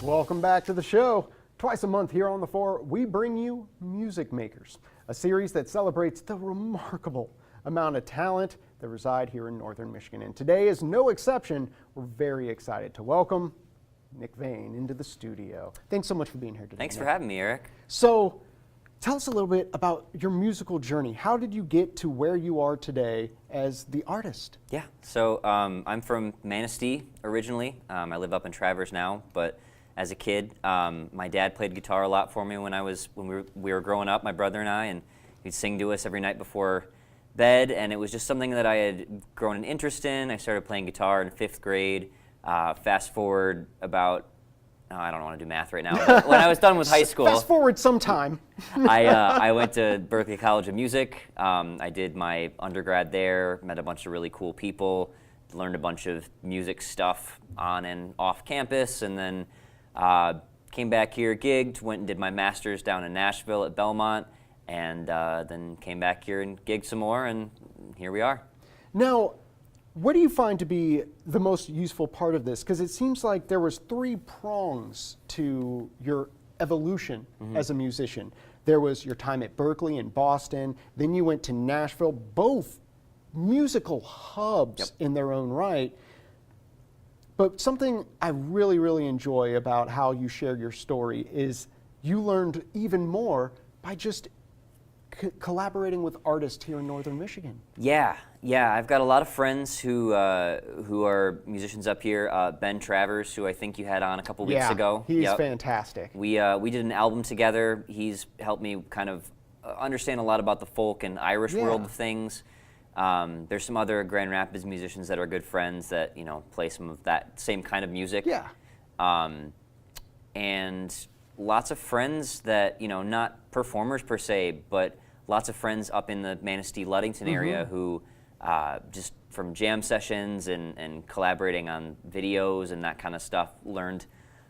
Welcome back to the show. Twice a month here on The Four, we bring you Music Makers, a series that celebrates the remarkable amount of talent that reside here in Northern Michigan. And today is no exception. We're very excited to welcome Nick Veine into the studio. Thanks so much for being here today. Thanks Nick. for having me, Eric. So, tell us a little bit about your musical journey. How did you get to where you are today as the artist? Yeah, so I'm from Manistee originally. I live up in Traverse now, but as a kid, my dad played guitar a lot for me when we were growing up, my brother and I, and he'd sing to us every night before bed, and it was just something that I had grown an interest in. I started playing guitar in 5th grade. Fast forward about, I don't want to do math right now, but when I was done with high school. Fast forward some time. I went to Berklee College of Music. I did my undergrad there, met a bunch of really cool people, learned a bunch of music stuff on and off campus, and then came back here, gigged, went and did my master's down in Nashville at Belmont, and then came back here and gigged some more, and here we are. Now, what do you find to be the most useful part of this? Because it seems like there was 3 prongs to your evolution as a musician. There was your time at Berklee and Boston, then you went to Nashville, both musical hubs in their own right. But something I really, really enjoy about how you share your story is you learned even more by just collaborating with artists here in Northern Michigan. Yeah, I've got a lot of friends who are musicians up here. Ben Travers, who I think you had on a couple weeks ago. He's fantastic. We did an album together. He's helped me kind of understand a lot about the folk and Irish world of things. There's some other Grand Rapids musicians that are good friends that play some of that same kind of music. Yeah. And lots of friends that not performers per se, but lots of friends up in the Manistee-Ludington area who just from jam sessions and collaborating on videos and that kind of stuff learned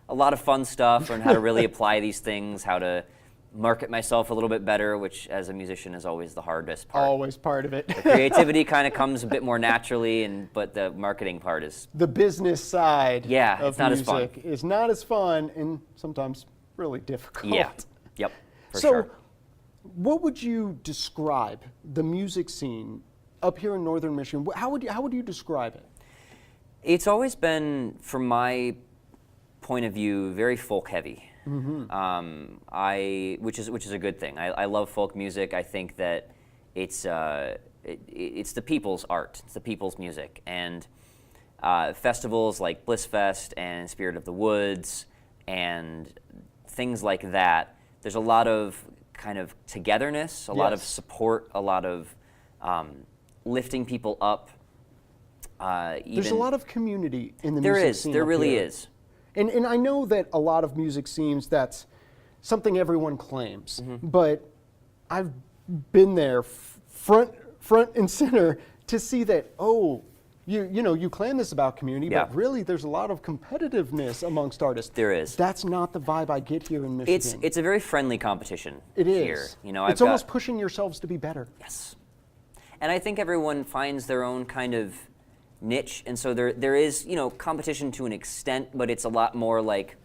a lot of fun stuff, learned how to really apply these things, how to market myself a little bit better, which as a musician is always the hardest part. Always part of it. The creativity kind of comes a bit more naturally, but the marketing part is... The business side of it's not music as fun. is not as fun and sometimes really difficult. Yeah, yep, for so, sure. what would you describe the music scene up here in Northern Michigan? How would you describe it? It's always been, from my point of view, very folk heavy. Which is a good thing. I love folk music. I think that it's the people's art. It's the people's music. And festivals like Bliss Fest and Spirit of the Woods and things like that, there's a lot of kind of togetherness, a lot of support, a lot of lifting people up. There's a lot of community in the music scene. There really here. is. And I know that a lot of music scenes, that's something everyone claims, but I've been there front and center to see that, you claim this about community, but really there's a lot of competitiveness amongst artists. There is. That's not the vibe I get here in Michigan. It's a very friendly competition. It here. is. It's almost pushing yourselves to be better. Yes. And I think everyone finds their own kind of niche, and so there is competition to an extent, but it's a lot more like,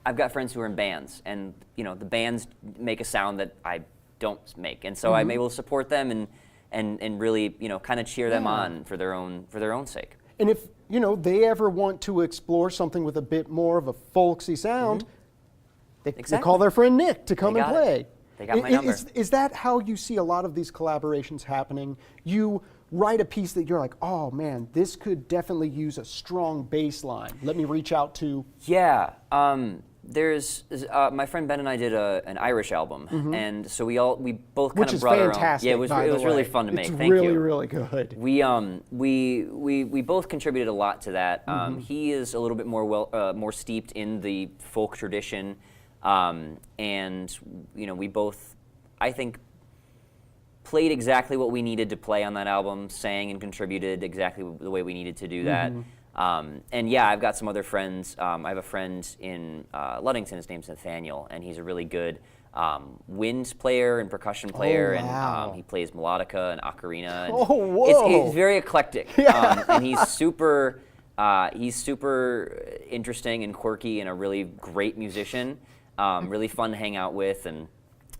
I've got friends who are in bands, and the bands make a sound that I don't make, and so I'm able to support them and really kind of cheer them on for their own sake. And if they ever want to explore something with a bit more of a folksy sound, they call their friend Nick to come and play. They got my number. Is that how you see a lot of these collaborations happening? You write a piece that you're like, oh man, this could definitely use a strong bass line. Let me reach out to... Yeah, there's my friend Ben and I did an Irish album, and so we both kind of brought our own. Fantastic, Yeah, it was really fun to make. It's Thank you. really good. We both contributed a lot to that. He is a little bit more steeped in the folk tradition, and we both, I think, played exactly what we needed to play on that album, sang and contributed exactly the way we needed to do that. And yeah, I've got some other friends. I have a friend in Ludington, his name's Nathaniel, and he's a really good wind player and percussion player, and he plays melodica and ocarina. And it's very eclectic, and he's super He's super interesting and quirky and a really great musician, really fun to hang out with. And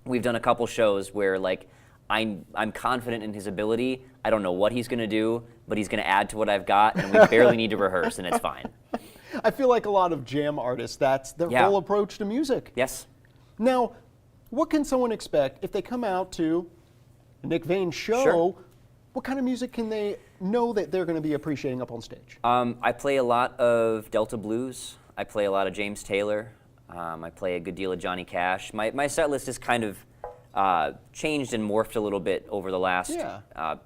we've done a couple shows where like I'm confident in his ability. I don't know what he's going to do, but he's going to add to what I've got, and we barely need to rehearse, and it's fine. I feel like a lot of jam artists, that's their Yeah. whole approach to music. Yes. Now, what can someone expect if they come out to a Nick Veine show? Sure. What kind of music can they know that they're going to be appreciating up on stage? I play a lot of Delta blues. I play a lot of James Taylor. I play a good deal of Johnny Cash. My set list is kind of changed and morphed a little bit over the last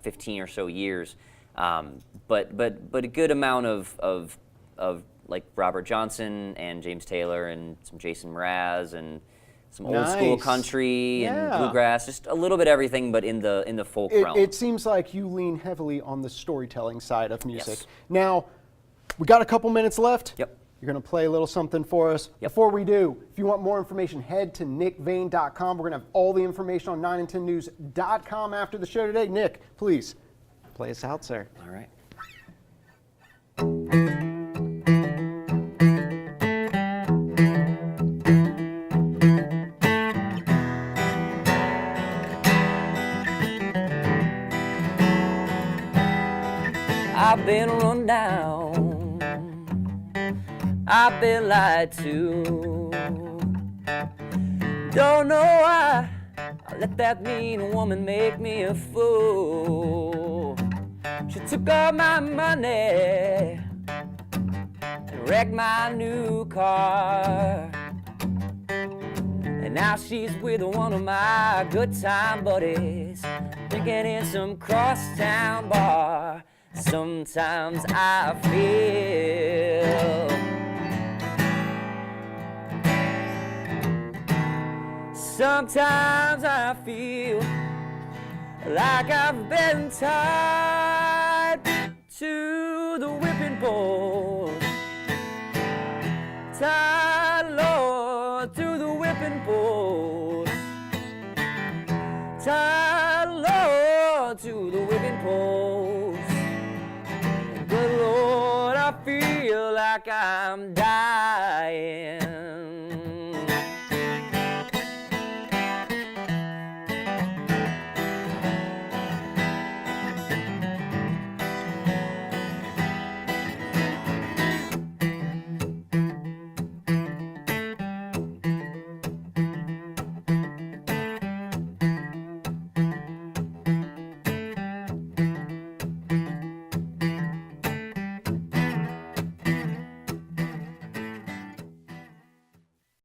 15 or so years. But a good amount of like Robert Johnson and James Taylor and some Jason Mraz and some old school Nice. country and Yeah. bluegrass, just a little bit everything, but in the folk realm. It seems like you lean heavily on the storytelling side of music. Yes. Now, we got a couple minutes left. Yep. You're going to play a little something for us. Yep. Before we do, if you want more information, head to nickveine.com. We're going to have all the information on 9and10news.com after the show today. Nick, please play us out, sir. All right. I've been run down, I've been lied to. Don't know why I let that mean woman make me a fool. She took all my money and wrecked my new car. And now she's with one of my good time buddies, drinking in some crosstown bar. Sometimes I feel like I've been tied to the whipping post. Tied, Lord, to the whipping post. Tied, Lord, to the whipping post. Good Lord, I feel like I'm dying.